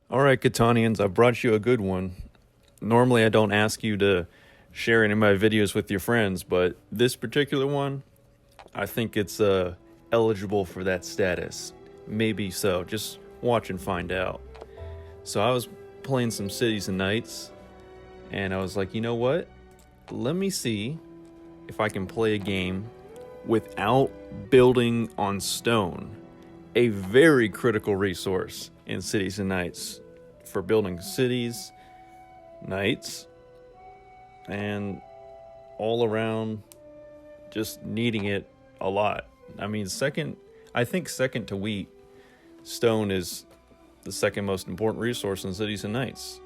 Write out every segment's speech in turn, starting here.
All right, Catanians, I brought you a good one. Normally, I don't ask you to share any of my videos with your friends, but this particular one, I think it's eligible for that status. Maybe so. Just watch and find out. So I was playing some Cities and Knights, and I was like, you know what? Let me see if I can play a game without building on stone, a very critical resource in Cities and Knights for building cities, knights, and all around just needing it a lot. I mean, I think second to wheat, stone is the second most important resource in Cities and Knights.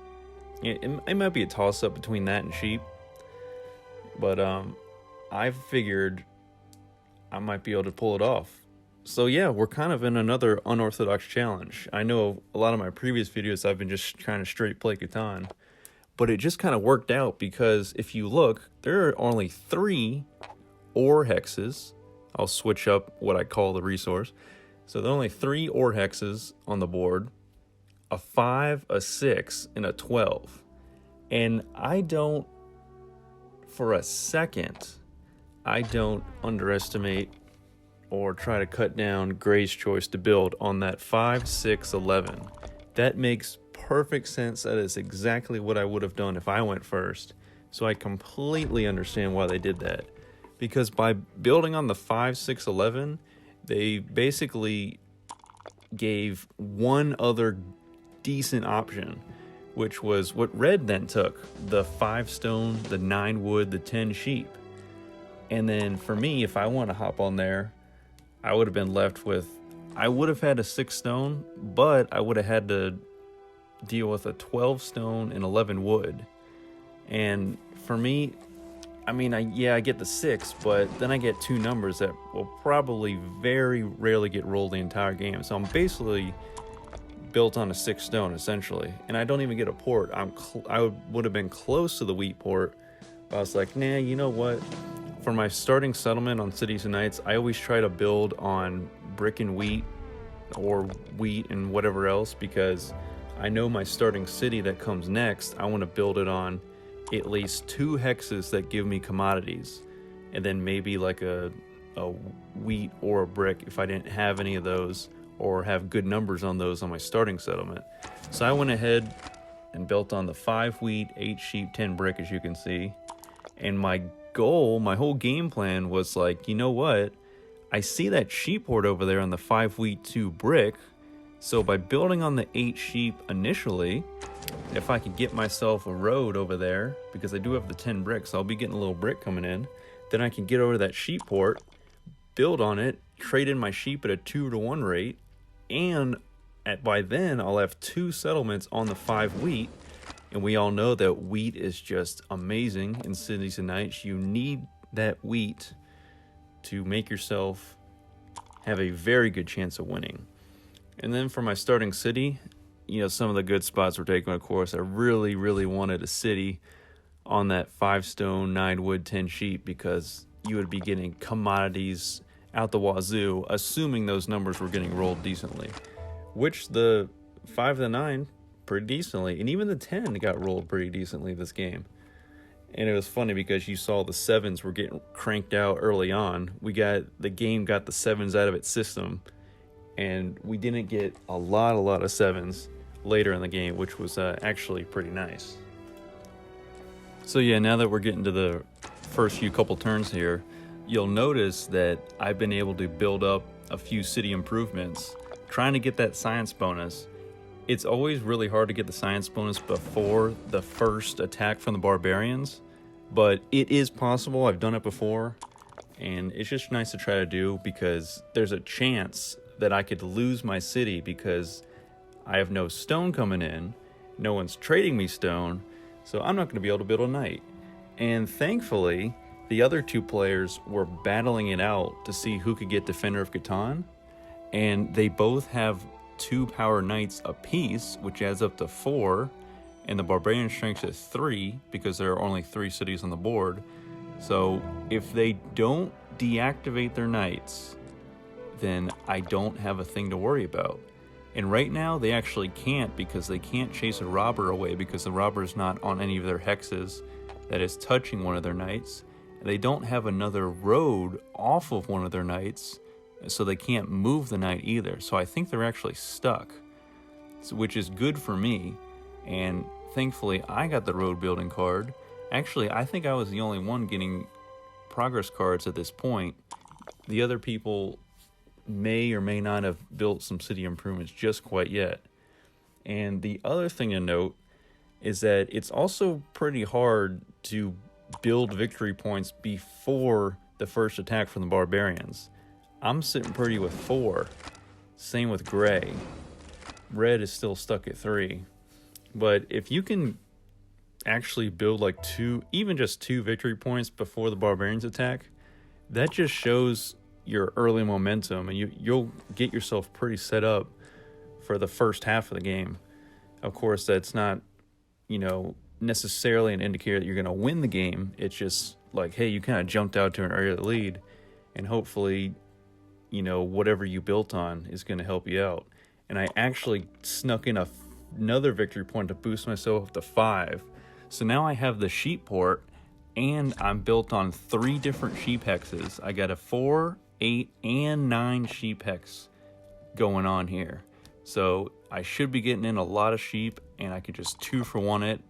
It might be a toss-up between that and sheep, but I figured I might be able to pull it off. So yeah, we're kind of in another unorthodox challenge. I know a lot of my previous videos I've been just trying to straight play Catan, but it just kind of worked out because if you look, there are only 3 ore hexes. I'll switch up what I call the resource. So there are only 3 ore hexes on the board, a 5, a 6, and a 12. And for a second, I don't underestimate or try to cut down Gray's choice to build on that 5, 6, 11. That makes perfect sense. That is exactly what I would have done if I went first. So I completely understand why they did that. Because by building on the 5, 6, 11, they basically gave one other decent option, which was what Red then took, the 5 stone, the 9 wood, the 10 sheep. And then for me, if I want to hop on there, I would have been left with, I would have had a 6 stone, but I would have had to deal with a 12 stone and 11 wood. And for me, I mean, I get the 6, but then I get 2 numbers that will probably very rarely get rolled the entire game. So I'm basically built on a 6 stone, essentially. And I don't even get a port. I would have been close to the wheat port, but I was like, nah, you know what? For my starting settlement on Cities and Knights, I always try to build on brick and wheat or wheat and whatever else, because I know my starting city that comes next, I want to build it on at least 2 hexes that give me commodities, and then maybe like a wheat or a brick if I didn't have any of those or have good numbers on those on my starting settlement. So I went ahead and built on the 5 wheat, 8 sheep, 10 brick, as you can see. And my goal, my whole game plan was like, you know what? I see that sheep horde over there on the 5 wheat, 2 brick. So by building on the 8 sheep initially, if I could get myself a road over there, because I do have the 10 bricks, I'll be getting a little brick coming in, then I can get over to that sheep port, build on it, trade in my sheep at a 2-to-1 rate, and by then I'll have 2 settlements on the 5 wheat. And we all know that wheat is just amazing in Cities and Knights. You need that wheat to make yourself have a very good chance of winning. And then for my starting city, you know, some of the good spots were taken, of course. I really, really wanted a city on that 5 stone, 9 wood, 10 sheep, because you would be getting commodities out the wazoo, assuming those numbers were getting rolled decently, which the 5 to 9 pretty decently, and even the 10 got rolled pretty decently this game. And it was funny because you saw the 7s were getting cranked out early on. The game got the 7s out of its system, and we didn't get a lot of 7s later in the game, which was actually pretty nice. So yeah, now that we're getting to the first few couple turns here, you'll notice that I've been able to build up a few city improvements, trying to get that science bonus. It's always really hard to get the science bonus before the first attack from the barbarians, but it is possible. I've done it before, and it's just nice to try to do, because there's a chance that I could lose my city because I have no stone coming in, no one's trading me stone, so I'm not going to be able to build a knight. And thankfully, the other 2 players were battling it out to see who could get Defender of Catan, and they both have 2 power knights apiece, which adds up to 4, and the barbarian strength is 3 because there are only 3 cities on the board. So if they don't deactivate their knights, then I don't have a thing to worry about. And right now, they actually can't, because they can't chase a robber away because the robber is not on any of their hexes that is touching one of their knights. And they don't have another road off of one of their knights, so they can't move the knight either. So I think they're actually stuck, which is good for me. And thankfully, I got the road building card. Actually, I think I was the only one getting progress cards at this point. The other people may or may not have built some city improvements just quite yet. And the other thing to note is that it's also pretty hard to build victory points before the first attack from the barbarians. I'm sitting pretty with 4. Same with gray. Red is still stuck at 3. But if you can actually build like 2, even just 2 victory points before the barbarians attack, that just shows your early momentum, and you'll get yourself pretty set up for the first half of the game. Of course, that's not, necessarily an indicator that you're going to win the game. It's just like, hey, you kind of jumped out to an early lead, and hopefully, whatever you built on is going to help you out. And I actually snuck in another victory point to boost myself up to 5. So now I have the sheep port, and I'm built on 3 different sheep hexes. I got a 4, 8, and 9 sheep hex going on here. So I should be getting in a lot of sheep, and I could just 2-for-1 it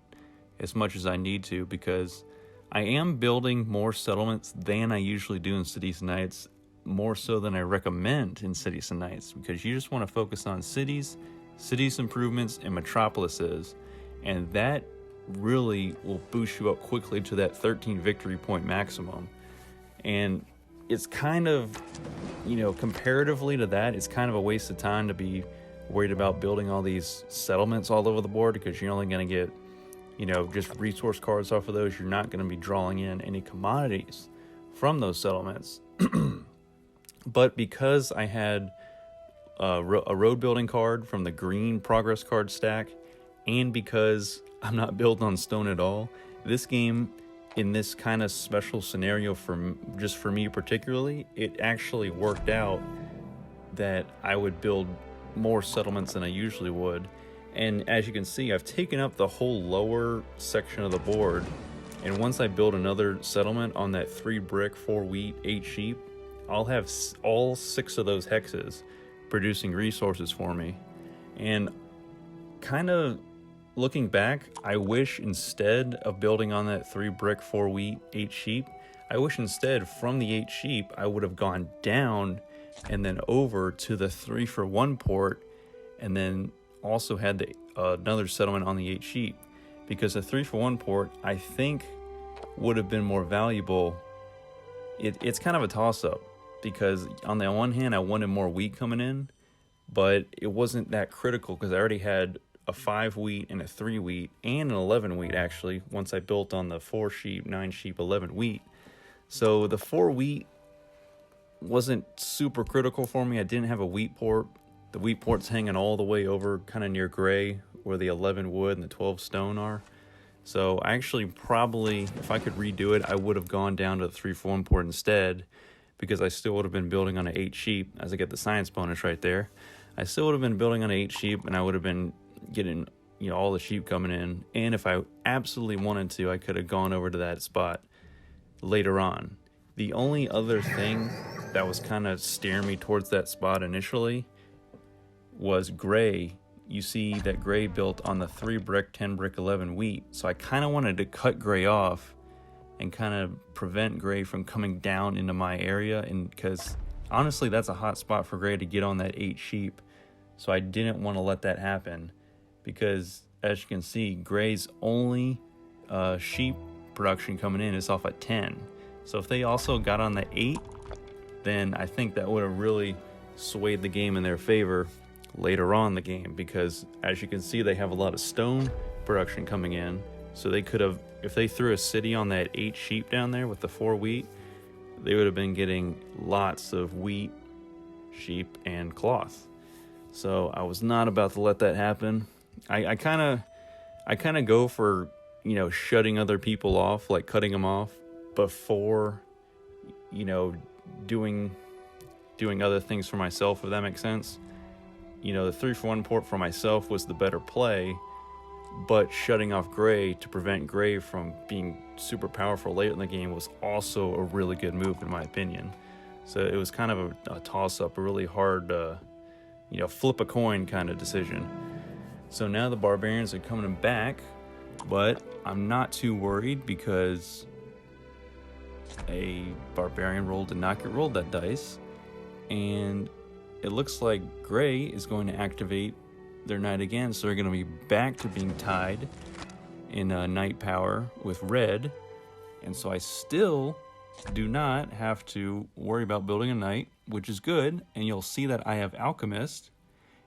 as much as I need to, because I am building more settlements than I usually do in Cities and Knights, more so than I recommend in Cities and Knights, because you just want to focus on cities improvements, and metropolises, and that really will boost you up quickly to that 13 victory point maximum. And it's kind of, comparatively to that, it's kind of a waste of time to be worried about building all these settlements all over the board, because you're only going to get, just resource cards off of those. You're not going to be drawing in any commodities from those settlements. But because I had a road building card from the green progress card stack, and because I'm not built on stone at all, this game, in this kind of special scenario for me particularly, it actually worked out that I would build more settlements than I usually would. And as you can see, I've taken up the whole lower section of the board, and once I build another settlement on that 3 brick, 4 wheat, 8 sheep, I'll have all 6 of those hexes producing resources for me. And kind of looking back, I wish instead of building on that 3 brick, 4 wheat, 8 sheep, I wish instead from the 8 sheep I would have gone down and then over to the 3-for-1 port, and then also had the another settlement on the 8 sheep, because the 3-for-1 port I think would have been more valuable. It's kind of a toss-up, because on the one hand I wanted more wheat coming in, but it wasn't that critical because I already had a 5 wheat and a 3 wheat and an 11 wheat actually once I built on the 4 sheep, 9 sheep, 11 wheat. So the 4 wheat wasn't super critical for me. I didn't have a wheat port. The wheat port's hanging all the way over kind of near gray where the 11 wood and the 12 stone are. So I actually probably, if I could redo it, I would have gone down to the 3-for-1 port instead, because I still would have been building on an 8 sheep, as I get the science bonus right there. I still would have been building on 8 sheep, and I would have been getting all the sheep coming in. And if I absolutely wanted to, I could have gone over to that spot later on. The only other thing that was kind of steering me towards that spot initially was gray. You see that gray built on the 3 brick, 10 brick, 11 wheat. So I kind of wanted to cut gray off and kind of prevent gray from coming down into my area, and because honestly that's a hot spot for gray to get on that 8 sheep. So I didn't want to let that happen, because as you can see, gray's only sheep production coming in is off at 10. So if they also got on the 8, then I think that would have really swayed the game in their favor later on in the game, because as you can see, they have a lot of stone production coming in. So they could have, if they threw a city on that 8 sheep down there with the 4 wheat, they would have been getting lots of wheat, sheep, and cloth. So I was not about to let that happen. I kind of go for, shutting other people off, like cutting them off before, doing other things for myself, if that makes sense. the 3-for-1 port for myself was the better play, but shutting off Gray to prevent Gray from being super powerful late in the game was also a really good move in my opinion. So it was kind of a toss-up, a really hard, flip a coin kind of decision. So now the Barbarians are coming back, but I'm not too worried because a Barbarian roll did not get rolled that dice, and it looks like Gray is going to activate their Knight again, so they're going to be back to being tied in Knight power with Red, and so I still do not have to worry about building a Knight, which is good, and you'll see that I have Alchemist.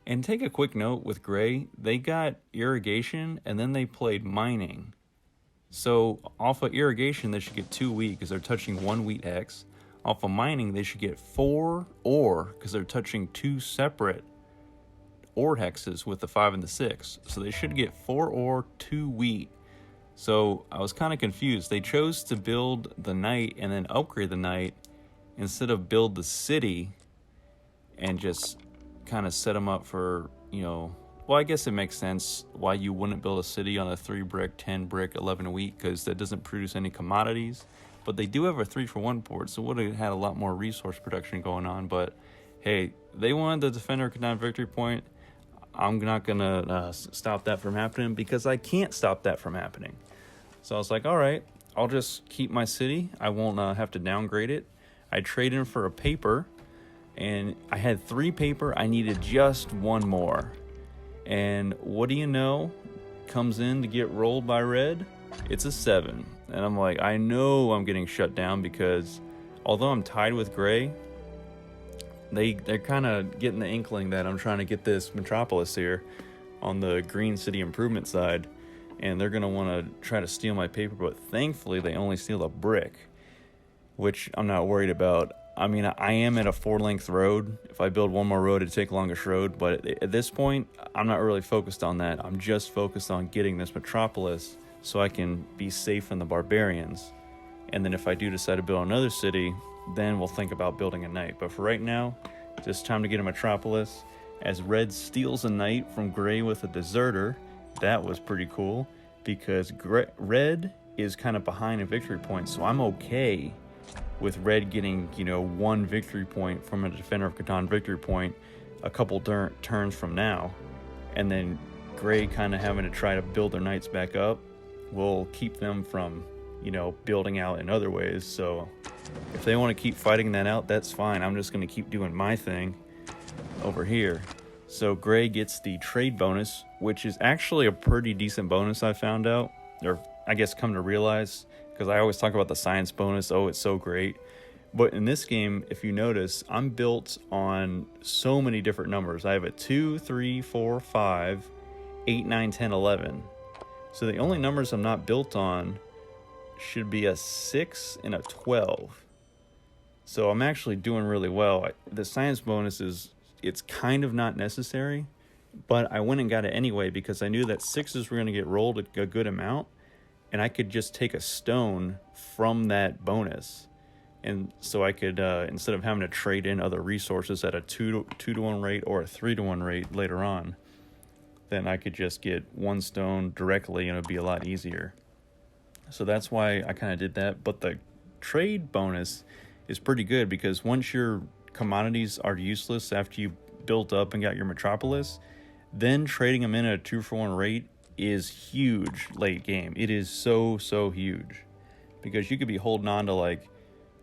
And take a quick note with Gray, they got Irrigation, and then they played Mining. So off of Irrigation, they should get 2 wheat because they're touching 1 wheat hex. Off of Mining, they should get 4 ore because they're touching 2 separate ore hexes with the 5 and the 6. So they should get 4 ore, 2 wheat. So I was kind of confused. They chose to build the Knight and then upgrade the Knight instead of build the city and just kind of set them up for, well, I guess it makes sense why you wouldn't build a city on a 3 brick, 10 brick, 11 wheat, because that doesn't produce any commodities. But they do have a 3-for-1 port, so would have had a lot more resource production going on. But hey, they wanted the Defender Catan victory point. I'm not gonna stop that from happening because I can't stop that from happening. So I was like, all right, I'll just keep my city. I won't have to downgrade it. I trade in for a paper, and I had 3 paper. I needed just 1 more. And what do you know comes in to get rolled by Red? It's a 7. And I'm like, I know I'm getting shut down because although I'm tied with Gray, they're kind of getting the inkling that I'm trying to get this Metropolis here on the Green City Improvement side, and they're going to want to try to steal my paper, but thankfully they only steal a brick, which I'm not worried about. I mean, I am at a 4-length road. If I build 1 more road, it'd take longest road, but at this point, I'm not really focused on that. I'm just focused on getting this Metropolis so I can be safe from the Barbarians. And then if I do decide to build another city, then we'll think about building a Knight. But for right now, just time to get a Metropolis. As Red steals a Knight from Gray with a Deserter, that was pretty cool because Red is kind of behind in victory points, so I'm okay with Red getting, 1 victory point from a Defender of Catan victory point a couple turns from now, and then Gray kind of having to try to build their Knights back up will keep them from, building out in other ways. So if they want to keep fighting that out, that's fine. I'm just going to keep doing my thing over here. So Gray gets the trade bonus, which is actually a pretty decent bonus, I found out, or I guess come to realize, because I always talk about the science bonus. Oh, it's so great. But in this game, if you notice, I'm built on so many different numbers. I have a 2, 3, 4, 5, 8, 9, 10, 11. So the only numbers I'm not built on should be a 6 and a 12. So I'm actually doing really well. The science bonus it's kind of not necessary, but I went and got it anyway because I knew that 6s were going to get rolled a good amount, and I could just take a stone from that bonus. And so I could, instead of having to trade in other resources at a 2-to-1 rate or a 3-to-1 rate later on, then I could just get 1 stone directly and it would be a lot easier. So that's why I kind of did that. But the trade bonus is pretty good because once your commodities are useless after you built up and got your Metropolis, then trading them in at a 2-for-1 rate is huge late game. It is so huge because you could be holding on to like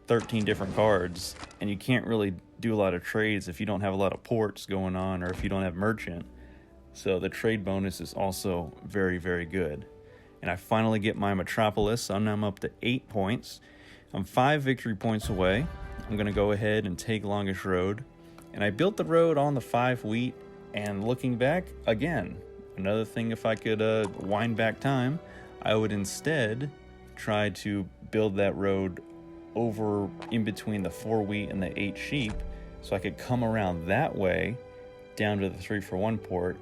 13 different cards and you can't really do a lot of trades if you don't have a lot of ports going on or if you don't have merchant. So the trade bonus is also very good. And I finally get my Metropolis, so now I'm up to 8 points. I'm 5 victory points away. I'm going to go ahead and take longest road. And I built the road on the 5 wheat, and looking back, again, another thing, if I could wind back time, I would instead try to build that road over in between the 4 wheat and the 8 sheep, so I could come around that way down to the 3-for-1 port.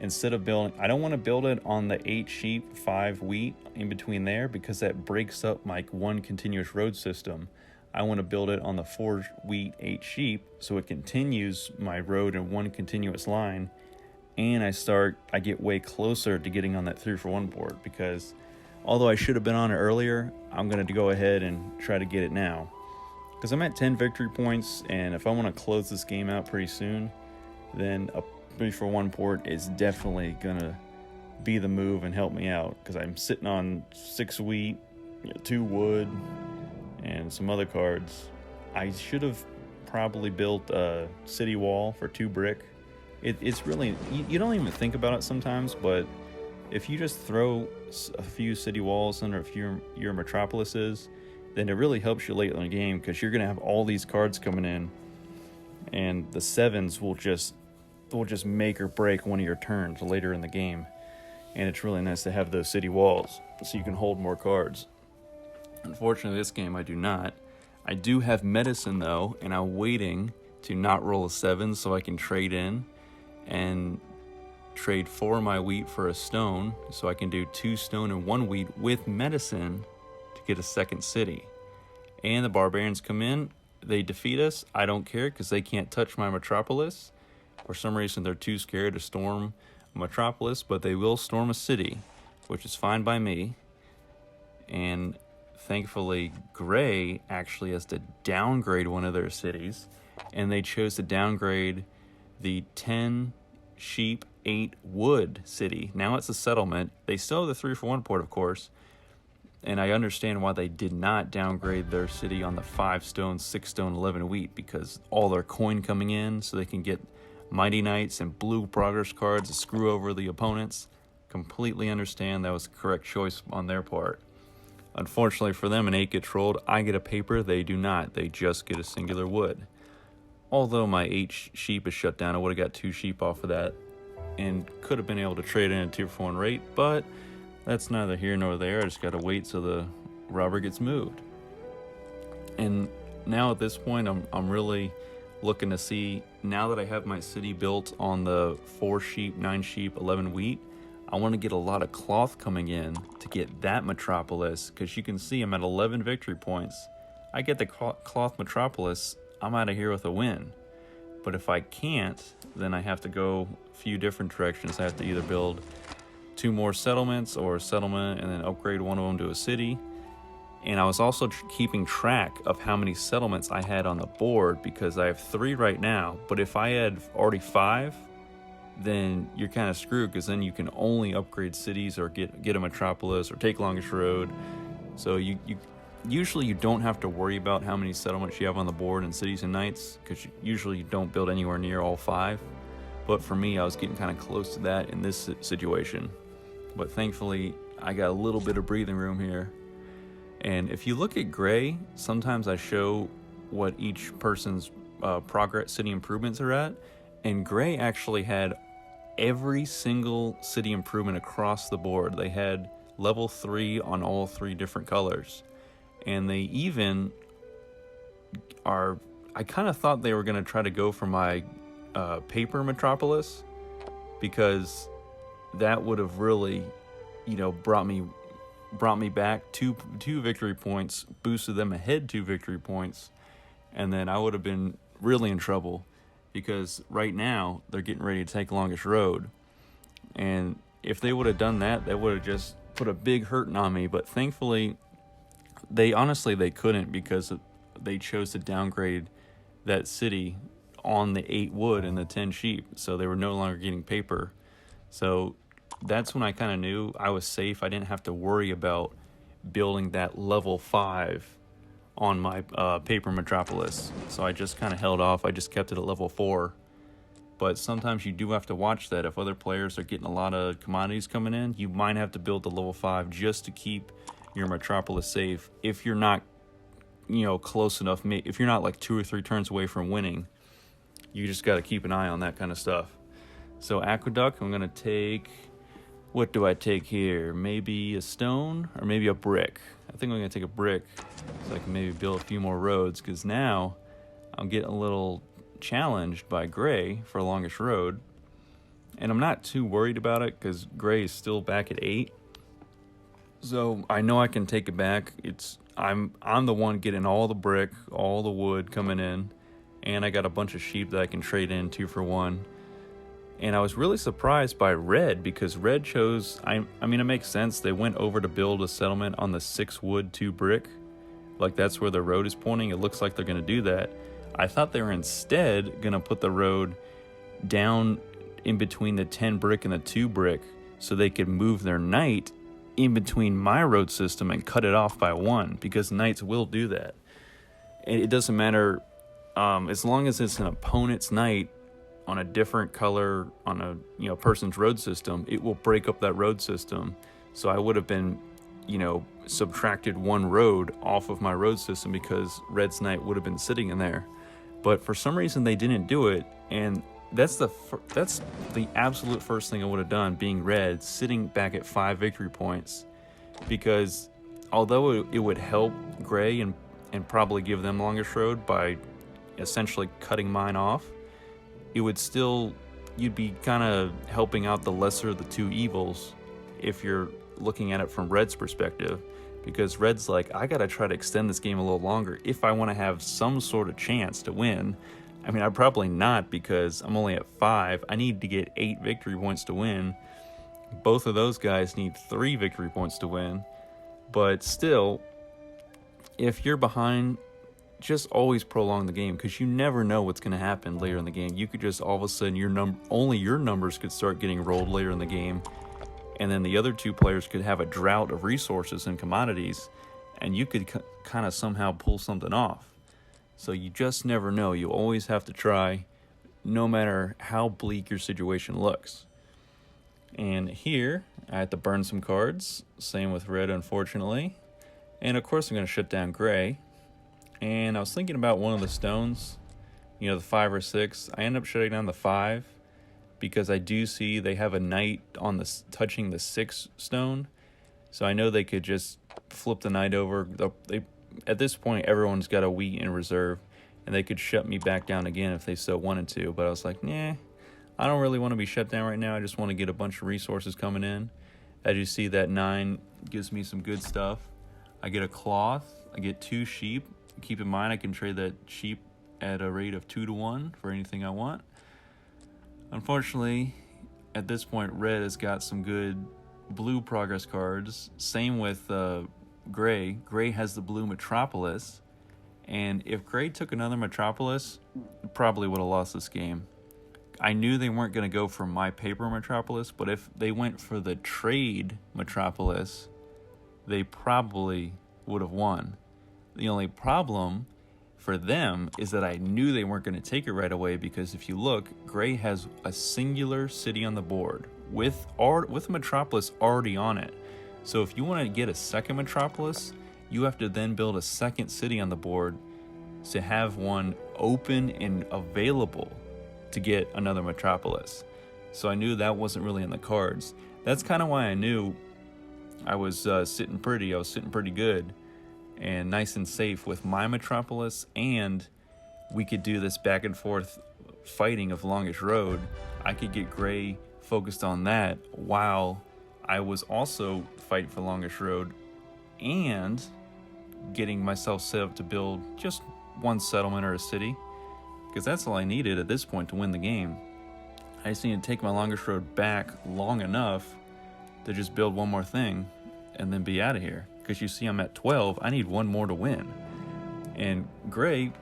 Instead of building, I don't want to build it on the 8 sheep, 5 wheat in between there because that breaks up my 1 continuous road system. I want to build it on the 4 wheat, 8 sheep, so it continues my road in one continuous line, and I get way closer to getting on that 3-for-1 board, because although I should have been on it earlier, I'm going to go ahead and try to get it now. Because I'm at 10 victory points, and if I want to close this game out pretty soon, then a 3-for-1 port is definitely going to be the move and help me out. Because I'm sitting on 6 wheat, 2 wood, and some other cards. I should have probably built a city wall for 2 brick. It's really, you don't even think about it sometimes, but if you just throw a few city walls under a few your metropolises, then it really helps you late in the game, because you're going to have all these cards coming in, and the 7s will just make or break one of your turns later in the game. And it's really nice to have those city walls so you can hold more cards. Unfortunately, this game I do not. I do have medicine though, and I'm waiting to not roll a 7 so I can trade in and trade 4 of my wheat for a stone, so I can do 2 stone and 1 wheat with medicine to get a second city. And the barbarians come in, they defeat us. I don't care, because they can't touch my metropolis. For some reason, they're too scared to storm a metropolis, but they will storm a city, which is fine by me. And thankfully, Gray actually has to downgrade one of their cities, and they chose to downgrade the 10 sheep, 8 wood city. Now it's a settlement. They still have the 3-for-1 port, of course, and I understand why they did not downgrade their city on the 5 stone, 6 stone, 11 wheat, because all their coin coming in so they can get Mighty Knights and blue progress cards to screw over the opponents. Completely understand that was the correct choice on their part. Unfortunately for them, an 8 gets rolled. I get a paper, they do not. They just get a singular wood. Although my 8 sheep is shut down, I would have got 2 sheep off of that and could have been able to trade in a 2-for-1 rate, but that's neither here nor there. I just got to wait till the robber gets moved. And now at this point, I'm really looking to see, now that I have my city built on the 4 sheep, 9 sheep, 11 wheat, I want to get a lot of cloth coming in to get that metropolis, because you can see I'm at 11 victory points. I get the cloth metropolis, I'm out of here with a win. But if I can't, then I have to go a few different directions. I have to either build 2 more settlements, or a settlement and then upgrade one of them to a city. And I was also keeping track of how many settlements I had on the board, because I have 3 right now. But if I had already 5, then you're kind of screwed, because then you can only upgrade cities or get a metropolis or take longest road. So you usually you don't have to worry about how many settlements you have on the board in cities and knights, because usually you don't build anywhere near all 5. But for me, I was getting kind of close to that in this situation. But thankfully, I got a little bit of breathing room here. And if you look at Gray, sometimes I show what each person's progress city improvements are at. And Gray actually had every single city improvement across the board. They had level 3 on all 3 different colors. And they even are, I kind of thought they were going to try to go for my paper metropolis, because that would have really, brought me back two victory points, boosted them ahead 2 victory points, and then I would have been really in trouble, because right now they're getting ready to take longest road. And if they would have done that, that would have just put a big hurting on me. But thankfully, they couldn't, because they chose to downgrade that city on the 8 wood and the 10 sheep, so they were no longer getting paper. So that's when I kind of knew I was safe. I didn't have to worry about building that level 5 on my paper metropolis. So I just kind of held off. I just kept it at level 4. But sometimes you do have to watch that. If other players are getting a lot of commodities coming in, you might have to build the level 5 just to keep your metropolis safe. If you're not, close enough, if you're not like 2 or 3 turns away from winning, you just got to keep an eye on that kind of stuff. So Aqueduct, I'm going to take, what do I take here? Maybe a stone or maybe a brick. I think I'm going to take a brick so I can maybe build a few more roads, because now I'm getting a little challenged by Gray for longest road. And I'm not too worried about it, because Gray is still back at 8. So I know I can take it back. I'm the one getting all the brick, all the wood coming in, and I got a bunch of sheep that I can trade in 2-for-1. And I was really surprised by red, because red chose, I mean, it makes sense. They went over to build a settlement on the 6 wood, 2 brick. Like, that's where the road is pointing. It looks like they're going to do that. I thought they were instead going to put the road down in between the 10 brick and the 2 brick so they could move their knight in between my road system and cut it off by 1, because knights will do that. And it doesn't matter, as long as it's an opponent's knight on a different color on a person's road system, it will break up that road system. So I would have been subtracted 1 road off of my road system because red's knight would have been sitting in there. But for some reason they didn't do it, and that's the absolute first thing I would have done, being red, sitting back at 5 victory points, because although it would help gray and probably give them longest road by essentially cutting mine off, it would still, you'd be kind of helping out the lesser of the 2 evils if you're looking at it from red's perspective, because red's like, I gotta try to extend this game a little longer if I want to have some sort of chance to win. I mean, I'm probably not, because I'm only at 5. I need to get 8 victory points to win. Both of those guys need 3 victory points to win. But still, if you're behind, just always prolong the game, because you never know what's going to happen later in the game. You could just all of a sudden, only your numbers could start getting rolled later in the game, and then the other 2 players could have a drought of resources and commodities, and you could kind of somehow pull something off. So you just never know. You always have to try, no matter how bleak your situation looks. And here, I had to burn some cards. Same with red, unfortunately. And of course I'm going to shut down gray. And I was thinking about one of the stones, the 5 or 6. I end up shutting down the 5, because I do see they have a knight on touching the 6 stone. So I know they could just flip the knight over. At this point, everyone's got a wheat in reserve, and they could shut me back down again if they so wanted to. But I was like, nah, I don't really want to be shut down right now. I just want to get a bunch of resources coming in. As you see, that 9 gives me some good stuff. I get a cloth. I get 2 sheep. Keep in mind, I can trade that sheep at a rate of 2-to-1 for anything I want. Unfortunately, at this point, red has got some good blue progress cards. Same with gray. Gray has the blue Metropolis, and if gray took another Metropolis, probably would have lost this game. I knew they weren't going to go for my paper Metropolis, but if they went for the trade Metropolis, they probably would have won. The only problem for them is that I knew they weren't going to take it right away, because if you look, gray has a singular city on the board with Metropolis already on it. So if you want to get a second Metropolis, you have to then build a second city on the board to have one open and available to get another Metropolis. So I knew that wasn't really in the cards. That's kind of why I knew I was sitting pretty good and nice and safe with my Metropolis, and we could do this back and forth fighting of longest road. I could get gray focused on that while I was also fighting for longest road and getting myself set up to build just one settlement or a city, because that's all I needed at this point to win the game. I just need to take my longest road back long enough to just build one more thing and then be out of here, because you see I'm at 12. I need 1 more to win. And gray,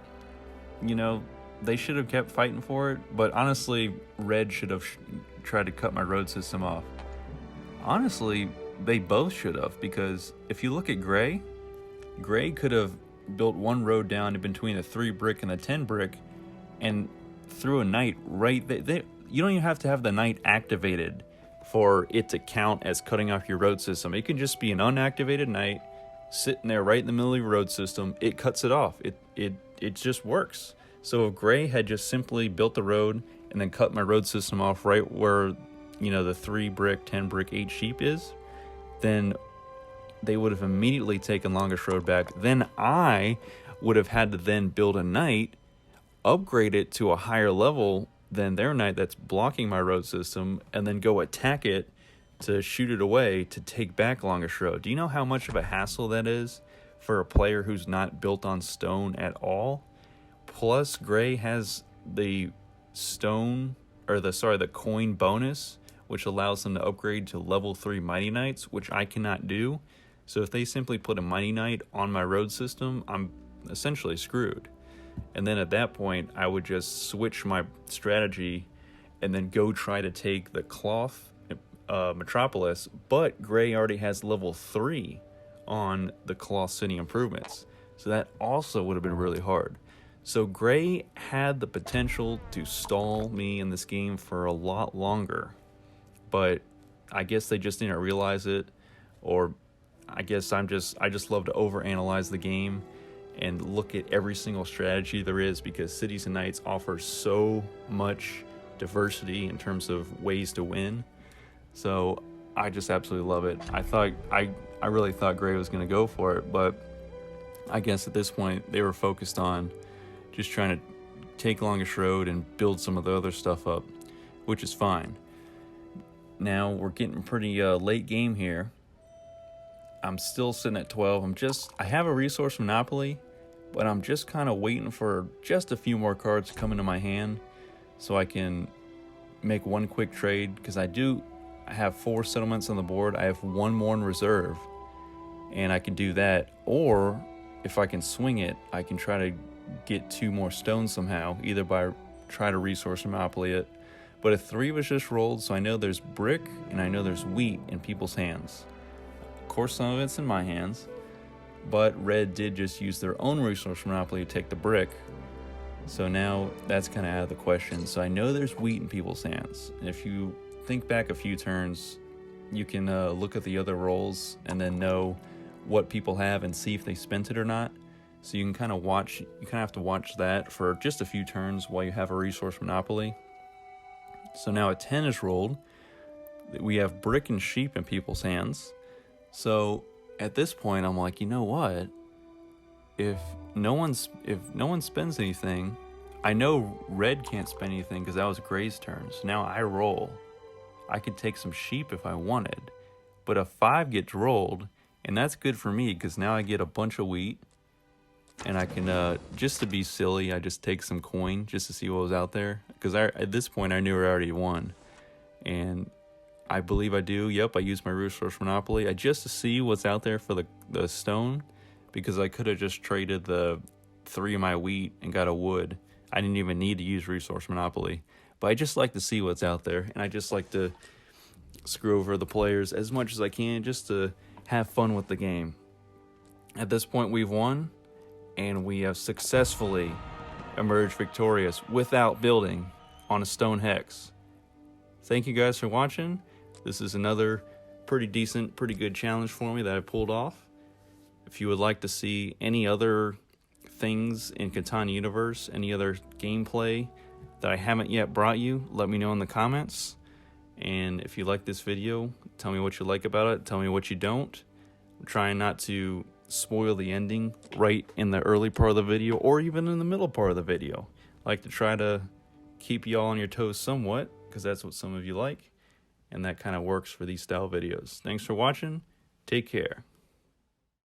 they should have kept fighting for it, but honestly, red should have tried to cut my road system off. Honestly, they both should have, because if you look at gray could have built 1 road down in between the 3 brick and the 10 brick and threw a knight right there. You don't even have to have the knight activated for it to count as cutting off your road system. It can just be an unactivated knight sitting there right in the middle of your road system. It cuts it off. It just works. So if gray had just simply built the road and then cut my road system off right where the 3 brick, 10 brick, 8 sheep is, then they would have immediately taken longest road back. Then I would have had to then build a knight, upgrade it to a higher level than their knight that's blocking my road system, and then go attack it to shoot it away to take back longest road. Do you know how much of a hassle that is for a player who's not built on stone at all? Plus, gray has the the coin bonus, which allows them to upgrade to level 3 Mighty Knights, which I cannot do. So if they simply put a Mighty Knight on my road system, I'm essentially screwed. And then at that point, I would just switch my strategy and then go try to take the cloth Metropolis, but gray already has level 3 on the cloth city improvements. So that also would have been really hard. So gray had the potential to stall me in this game for a lot longer, but I guess they just didn't realize it, or I guess I just love to overanalyze the game and look at every single strategy there is, because Cities and Knights offers so much diversity in terms of ways to win. So I just absolutely love it. I really thought gray was going to go for it, but I guess at this point they were focused on just trying to take longest road and build some of the other stuff up, which is fine. Now we're getting pretty late game here. I'm still sitting at 12. I have a resource monopoly, but I'm just kind of waiting for just a few more cards to come into my hand so I can make one quick trade, because I have 4 settlements on the board. I have 1 more in reserve, and I can do that. Or if I can swing it, I can try to get 2 more stones somehow, either by try to resource monopoly it. But a 3 was just rolled, so I know there's brick and I know there's wheat in people's hands. Of course, some of it's in my hands, but red did just use their own resource monopoly to take the brick. So now that's kind of out of the question. So I know there's wheat in people's hands. And if you think back a few turns, you can look at the other rolls and then know what people have and see if they spent it or not. So you can kind of have to watch that for just a few turns while you have a resource monopoly. So now a 10 is rolled. We have brick and sheep in people's hands. So at this point, I'm like, you know what? If no one spends anything, I know red can't spend anything because that was gray's turn. So now I roll. I could take some sheep if I wanted, but a 5 gets rolled, and that's good for me because now I get a bunch of wheat, and I can just to be silly, I just take some coin just to see what was out there, because at this point I knew I already won, and I believe I do. Yep, I used my resource monopoly just to see what's out there for the stone, because I could have just traded the 3 of my wheat and got a wood. I didn't even need to use resource monopoly, but I just like to see what's out there, and I just like to screw over the players as much as I can just to have fun with the game. At this point, we've won, and we have successfully emerged victorious without building on a stone hex. Thank you guys for watching. This is another pretty good challenge for me that I pulled off. If you would like to see any other things in Catan universe, any other gameplay that I haven't yet brought you, let me know in the comments. And if you like this video, tell me what you like about it, tell me what you don't. I'm trying not to spoil the ending right in the early part of the video or even in the middle part of the video. I like to try to keep y'all on your toes somewhat, because that's what some of you like, and that kind of works for these style videos. Thanks for watching. Take care.